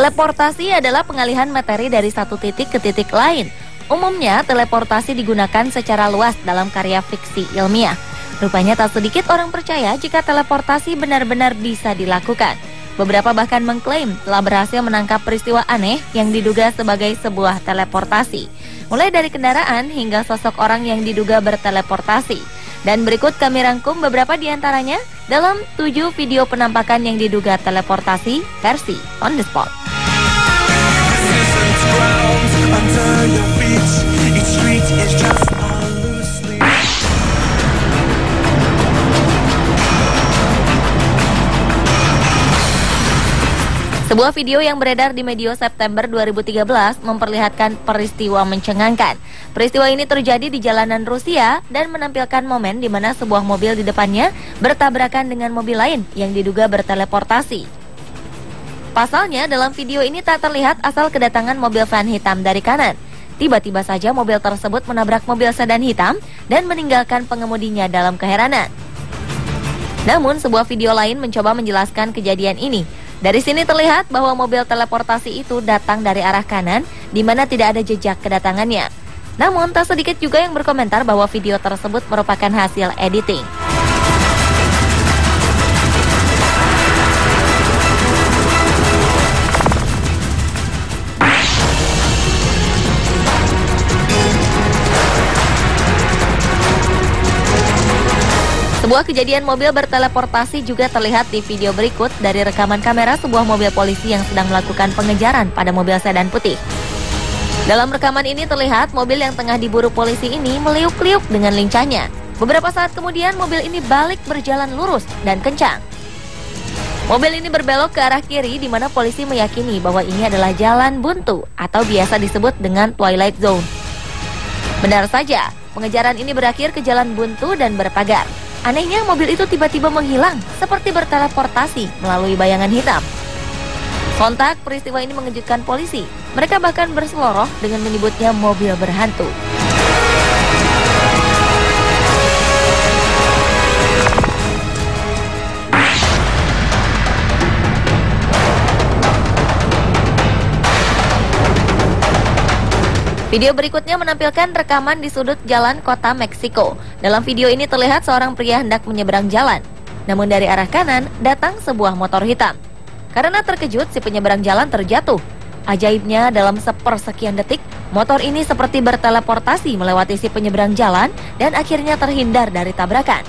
Teleportasi adalah pengalihan materi dari satu titik ke titik lain. Umumnya, teleportasi digunakan secara luas dalam karya fiksi ilmiah. Rupanya tak sedikit orang percaya jika teleportasi benar-benar bisa dilakukan. Beberapa bahkan mengklaim telah berhasil menangkap peristiwa aneh yang diduga sebagai sebuah teleportasi. Mulai dari kendaraan hingga sosok orang yang diduga berteleportasi. Dan berikut kami rangkum beberapa di antaranya dalam 7 video penampakan yang diduga teleportasi versi on the spot. Sebuah video yang beredar di media September 2013 memperlihatkan peristiwa mencengangkan. Peristiwa ini terjadi di jalanan Rusia dan menampilkan momen di mana sebuah mobil di depannya bertabrakan dengan mobil lain yang diduga berteleportasi. Pasalnya, dalam video ini tak terlihat asal kedatangan mobil van hitam dari kanan. Tiba-tiba saja mobil tersebut menabrak mobil sedan hitam dan meninggalkan pengemudinya dalam keheranan. Namun, sebuah video lain mencoba menjelaskan kejadian ini. Dari sini terlihat bahwa mobil teleportasi itu datang dari arah kanan, di mana tidak ada jejak kedatangannya. Namun, tak sedikit juga yang berkomentar bahwa video tersebut merupakan hasil editing. Sebuah kejadian mobil berteleportasi juga terlihat di video berikut dari rekaman kamera sebuah mobil polisi yang sedang melakukan pengejaran pada mobil sedan putih. Dalam rekaman ini terlihat mobil yang tengah diburu polisi ini meliuk-liuk dengan lincahnya. Beberapa saat kemudian mobil ini balik berjalan lurus dan kencang. Mobil ini berbelok ke arah kiri di mana polisi meyakini bahwa ini adalah jalan buntu atau biasa disebut dengan Twilight Zone. Benar saja, pengejaran ini berakhir ke jalan buntu dan berpagar. Anehnya mobil itu tiba-tiba menghilang seperti berteleportasi melalui bayangan hitam. Sontak peristiwa ini mengejutkan polisi. Mereka bahkan berseloroh dengan menyebutnya mobil berhantu. Video berikutnya menampilkan rekaman di sudut jalan kota Meksiko. Dalam video ini terlihat seorang pria hendak menyeberang jalan. Namun dari arah kanan datang sebuah motor hitam. Karena terkejut, si penyeberang jalan terjatuh. Ajaibnya, dalam sepersekian detik, motor ini seperti berteleportasi melewati si penyeberang jalan dan akhirnya terhindar dari tabrakan.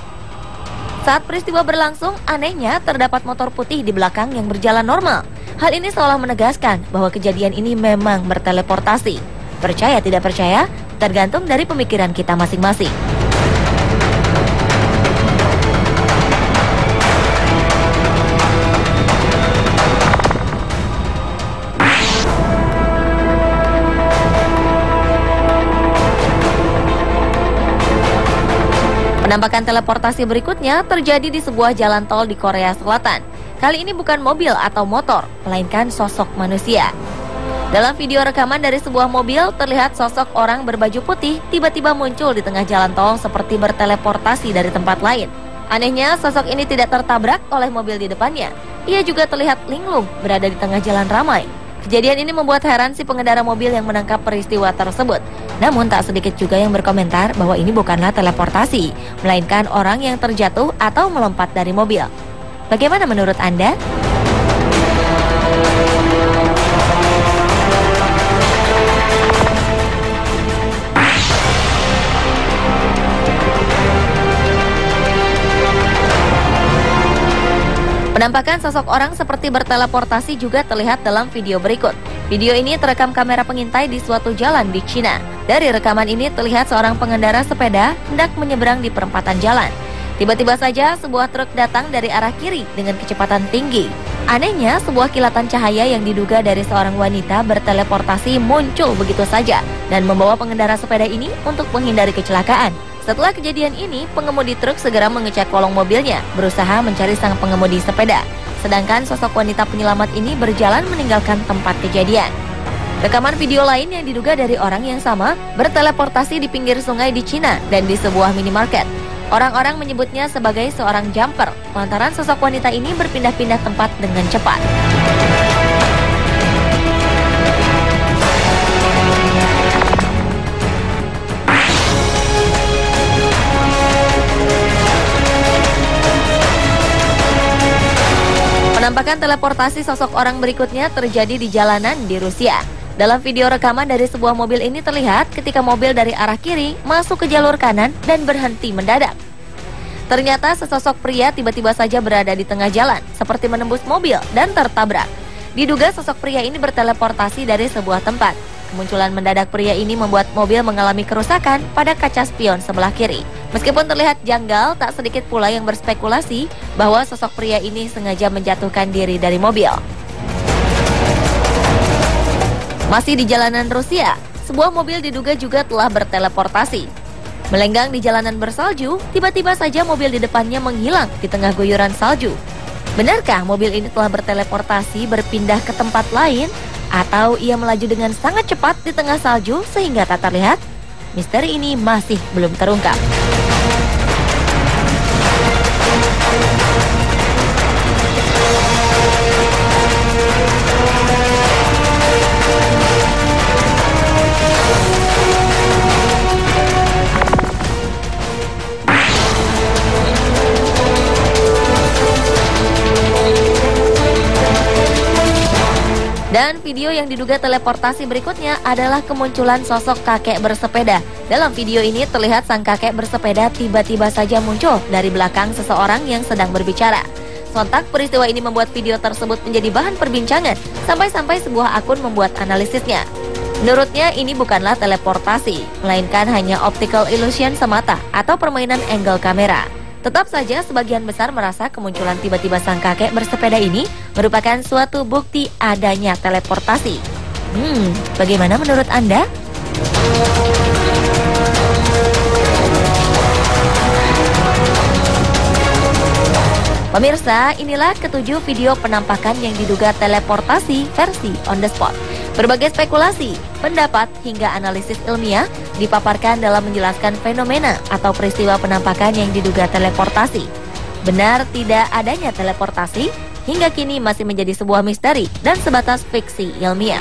Saat peristiwa berlangsung, anehnya terdapat motor putih di belakang yang berjalan normal. Hal ini seolah menegaskan bahwa kejadian ini memang berteleportasi. Percaya tidak percaya, tergantung dari pemikiran kita masing-masing. Penampakan teleportasi berikutnya terjadi di sebuah jalan tol di Korea Selatan. Kali ini bukan mobil atau motor, melainkan sosok manusia. Dalam video rekaman dari sebuah mobil, terlihat sosok orang berbaju putih tiba-tiba muncul di tengah jalan tol seperti berteleportasi dari tempat lain. Anehnya, sosok ini tidak tertabrak oleh mobil di depannya. Ia juga terlihat linglung berada di tengah jalan ramai. Kejadian ini membuat heran si pengendara mobil yang menangkap peristiwa tersebut. Namun tak sedikit juga yang berkomentar bahwa ini bukanlah teleportasi, melainkan orang yang terjatuh atau melompat dari mobil. Bagaimana menurut Anda? Penampakan sosok orang seperti berteleportasi juga terlihat dalam video berikut. Video ini terekam kamera pengintai di suatu jalan di Cina. Dari rekaman ini terlihat seorang pengendara sepeda hendak menyeberang di perempatan jalan. Tiba-tiba saja sebuah truk datang dari arah kiri dengan kecepatan tinggi. Anehnya, sebuah kilatan cahaya yang diduga dari seorang wanita berteleportasi muncul begitu saja dan membawa pengendara sepeda ini untuk menghindari kecelakaan. Setelah kejadian ini, pengemudi truk segera mengecek kolong mobilnya, berusaha mencari sang pengemudi sepeda. Sedangkan sosok wanita penyelamat ini berjalan meninggalkan tempat kejadian. Rekaman video lain yang diduga dari orang yang sama berteleportasi di pinggir sungai di Cina dan di sebuah minimarket. Orang-orang menyebutnya sebagai seorang jumper, lantaran sosok wanita ini berpindah-pindah tempat dengan cepat. Penampakan teleportasi sosok orang berikutnya terjadi di jalanan di Rusia. Dalam video rekaman dari sebuah mobil ini terlihat ketika mobil dari arah kiri masuk ke jalur kanan dan berhenti mendadak. Ternyata sesosok pria tiba-tiba saja berada di tengah jalan, seperti menembus mobil dan tertabrak. Diduga sosok pria ini berteleportasi dari sebuah tempat. Kemunculan mendadak pria ini membuat mobil mengalami kerusakan pada kaca spion sebelah kiri. Meskipun terlihat janggal, tak sedikit pula yang berspekulasi bahwa sosok pria ini sengaja menjatuhkan diri dari mobil. Masih di jalanan Rusia, sebuah mobil diduga juga telah berteleportasi. Melenggang di jalanan bersalju, tiba-tiba saja mobil di depannya menghilang di tengah guyuran salju. Benarkah mobil ini telah berteleportasi berpindah ke tempat lain? Atau ia melaju dengan sangat cepat di tengah salju sehingga tak terlihat? Misteri ini masih belum terungkap. Dan video yang diduga teleportasi berikutnya adalah kemunculan sosok kakek bersepeda. Dalam video ini terlihat sang kakek bersepeda tiba-tiba saja muncul dari belakang seseorang yang sedang berbicara. Sontak peristiwa ini membuat video tersebut menjadi bahan perbincangan, sampai-sampai sebuah akun membuat analisisnya. Menurutnya ini bukanlah teleportasi, melainkan hanya optical illusion semata atau permainan angle kamera. Tetap saja sebagian besar merasa kemunculan tiba-tiba sang kakek bersepeda ini merupakan suatu bukti adanya teleportasi. Bagaimana menurut Anda? Pemirsa, inilah ketujuh video penampakan yang diduga teleportasi versi on the spot. Berbagai spekulasi, pendapat, hingga analisis ilmiah dipaparkan dalam menjelaskan fenomena atau peristiwa penampakan yang diduga teleportasi. Benar tidak adanya teleportasi hingga kini masih menjadi sebuah misteri dan sebatas fiksi ilmiah.